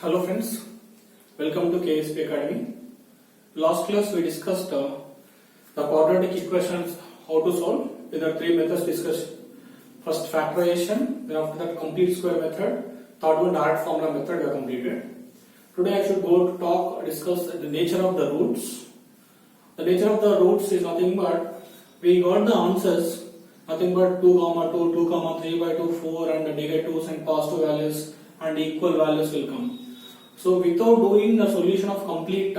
Hello friends, welcome to KSP Academy. Last class we discussed the quadratic equations, how to solve. There are three methods discussed. First factorization, then after that complete square method, third one direct formula method we have completed. Today I should go to discuss the nature of the roots. The nature of the roots is nothing but, we got the answers, nothing but 2, 2, 2, 3 by 2, 4 and negatives and positive values and equal values will come. So without doing the solution of complete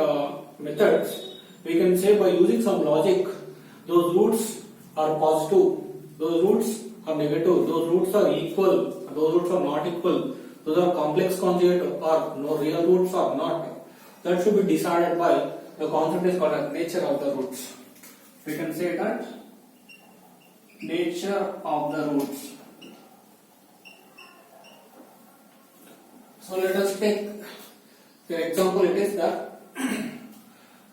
methods, we can say by using some logic, those roots are positive, those roots are negative, those roots are equal, those roots are not equal, those are complex conjugate or no real roots or not. That should be decided by the concept is called as nature of the roots. We can say that nature of the roots. So let us take the example. It is that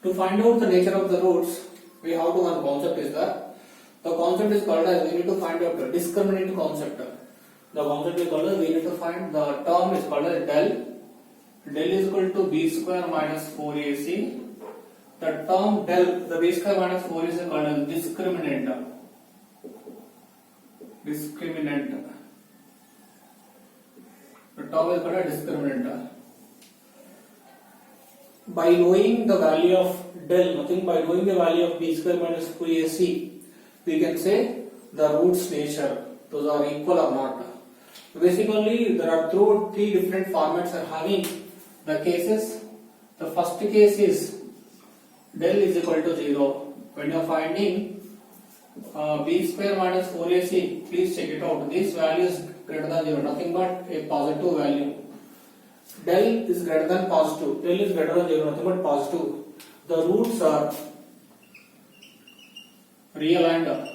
to find out the nature of the roots, we have to one concept is that the concept is called as we need to find out the discriminant concept. The concept is called as we need to find the term is called as del. Del is equal to b square minus 4ac. The term del, the b square minus 4 is called as discriminant. Discriminant. The term is called as discriminant. By knowing the value of del, nothing by knowing the value of b square minus 4ac, we can say the roots nature, those are equal or not. Basically, there are three different formats are having the cases. The first case is del is equal to 0. When you are finding b square minus 4ac, please check it out. This value is greater than 0, nothing but a positive value. Del is greater than positive, del is greater than 0, nothing but positive. The roots are real and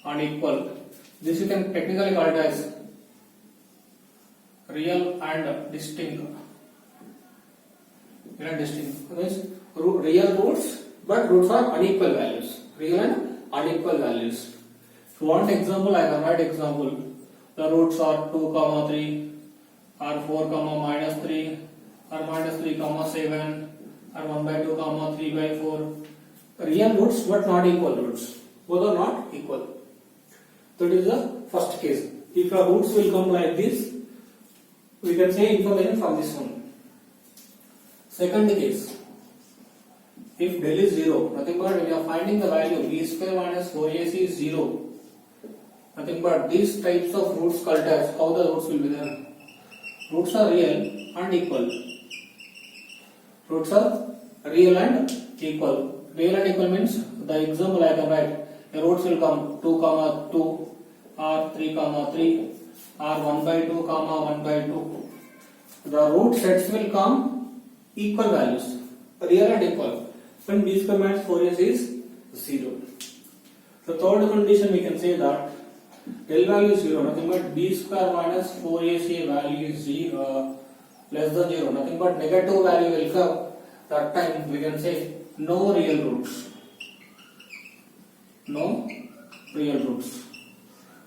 unequal. This you can technically call it as real and distinct. Real and distinct means real roots, but roots are unequal values. Real and unequal values. If you want example, I can write example. The roots are 2, 3, or 4, minus 3, or minus 3, 7, or 1 by 2, 3 by 4. Real roots but not equal roots. Both are not equal. That is the first case. If your roots will come like this, we can say information from this one. Second case, if del is 0, nothing but when you are finding the value b square minus 4ac is 0, nothing but these types of roots called as, how the roots will be there? Roots are real and equal. Roots are real and equal. Real and equal means the example I can write. The roots will come 2, 2 or 3, 3 or 1 by 2, 1 by 2. The root sets will come equal values, real and equal. When b square minus 4ac is 0. The third condition we can say that del value is 0, nothing but b square minus 4ac value is 0, less than 0, nothing but negative value will come. That time we can say no real roots. No real roots.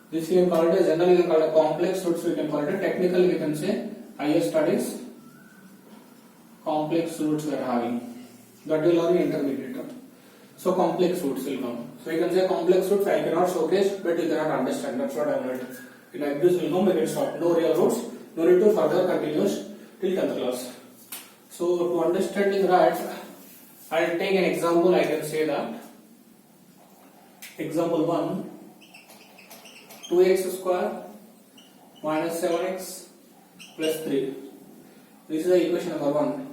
This we can call it as, generally we can call it complex roots, we can call it, technically we can say higher studies complex roots we are having. That will only intermediate. So complex roots will come. So you can say complex roots I cannot showcase, but you cannot understand. That's what I am writing. Like this will come, we can stop. No real roots. No need to further continuous till 10th class. So to understanding that, I will take an example. I can say that example 1, 2x square minus 7x plus 3. This is the equation number 1.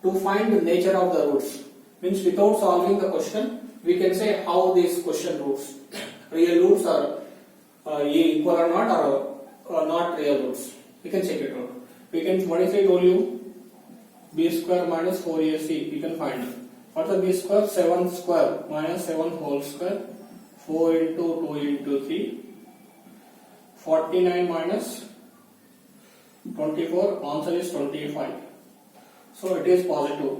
To find the nature of the roots, means without solving the question, we can say how this question roots. Real roots are equal or not, or not real roots. We can check it out. We can, what if I told you b square minus 4ac, we can find. What's the b square? 7 square minus 7 whole square, 4 into 2 into 3, 49 minus 24, answer is 25. So it is positive.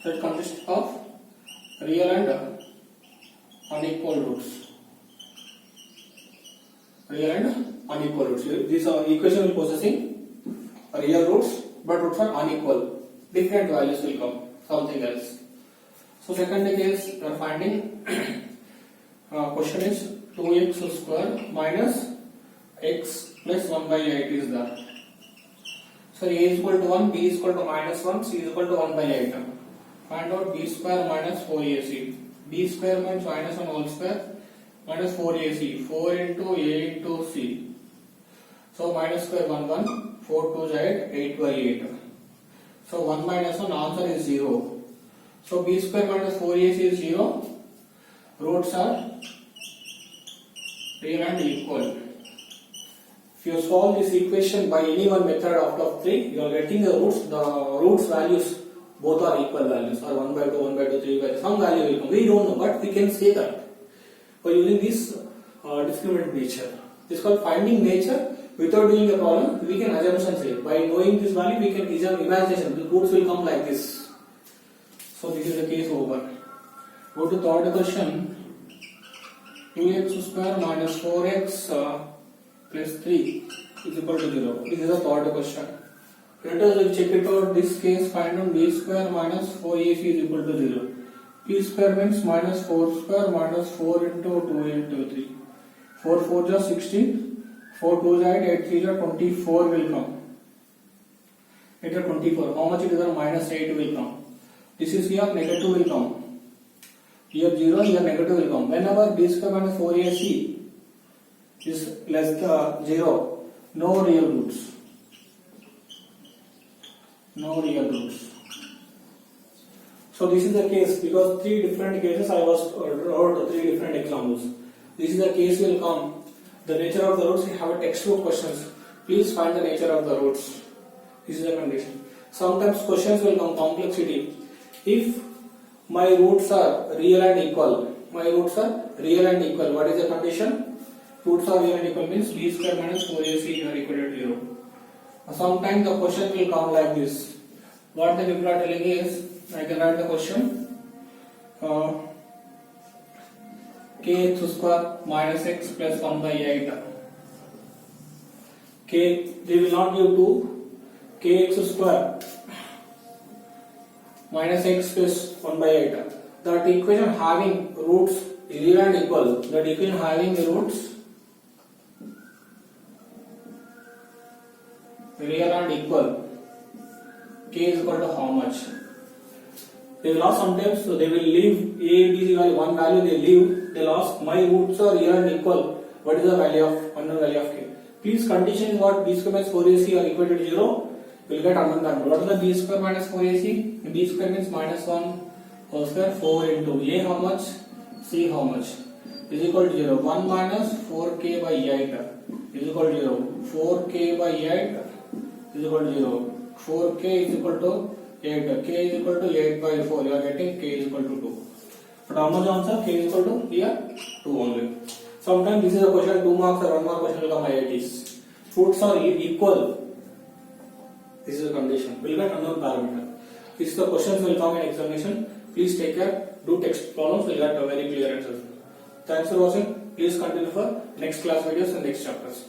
So it consists of real and unequal roots. Real and unequal roots. This equation will possessing real roots, but roots are unequal. Different values will come, something else. So second case we are finding question is 2x square minus x plus 1 by 8 is there. So a is equal to 1, b is equal to minus 1, c is equal to 1 by 8. Find out b square minus 4ac. b square means minus 1 whole square minus 4ac. 4 into a into c. So minus square 1 1, 4 2 is 8, 8 by 8. So 1 minus 1, answer is 0. So b square minus 4ac is 0. Roots are real and equal. If you solve this equation by any one method out of 3, you are getting the roots values both are equal values, or 1 by 2, 1 by 2, 3 by 2, some value will come. We don't know, but we can say that by using this discriminant nature. This is called finding nature without doing a problem. We can assumption say by knowing this value we can imagination the roots will come like this. So this is the case over. Go to third question. 2x square minus 4x plus 3 is equal to 0. This is the third question. Let us check it out. This case, find out b square minus 4ac is equal to 0. b square means minus 4 square minus 4 into 2 into 3. 4 4 is 16. 4 2 is 8. 8 3 is 24 will come. 8 is 24. How much it is? Minus 8 will come. This is here negative will come. Here 0, here negative will come. Whenever b square minus 4ac is less than 0, no real roots. No real roots. So this is the case because 3 different cases I was wrote 3 different examples. This is the case will come. The nature of the roots, we have a textbook questions. Please find the nature of the roots. This is the condition. Sometimes questions will come complexity. If my roots are real and equal, what is the condition? Roots are real and equal means b square minus 4ac are equal to 0. Sometimes the question will come like this. What the people are telling is, I can write the question kx square minus x plus 1 by 8. K, they will not give 2. Kx square minus x plus 1 by 8. That equation having roots real and equal. That equation having the roots real and equal. K is equal to how much? They will ask sometimes, so they will leave a, b, c value, one value they leave. They will ask my roots are real and equal. What is the value of unknown value of k? Please condition is what b square minus 4ac are equal to 0. We will get unknown value. What is the b square minus 4ac? B square means minus 1 whole square 4 into a how much? C how much? Is equal to 0. 1 minus 4k by 8 is equal to 0. 4k by 8 is equal to 0. 4k is equal to 8. K is equal to 8 by 4. You are getting k is equal to 2. But how much answer? K is equal to here 2 only. Sometimes this is a question 2 marks or 1 mark question will come IITs. Roots are equal. This is the condition. We will get unknown parameter. This is the questions will come in examination. Please take care. Do text problems. We will get a very clear answer. Thanks for watching. Please continue for next class videos and next chapters.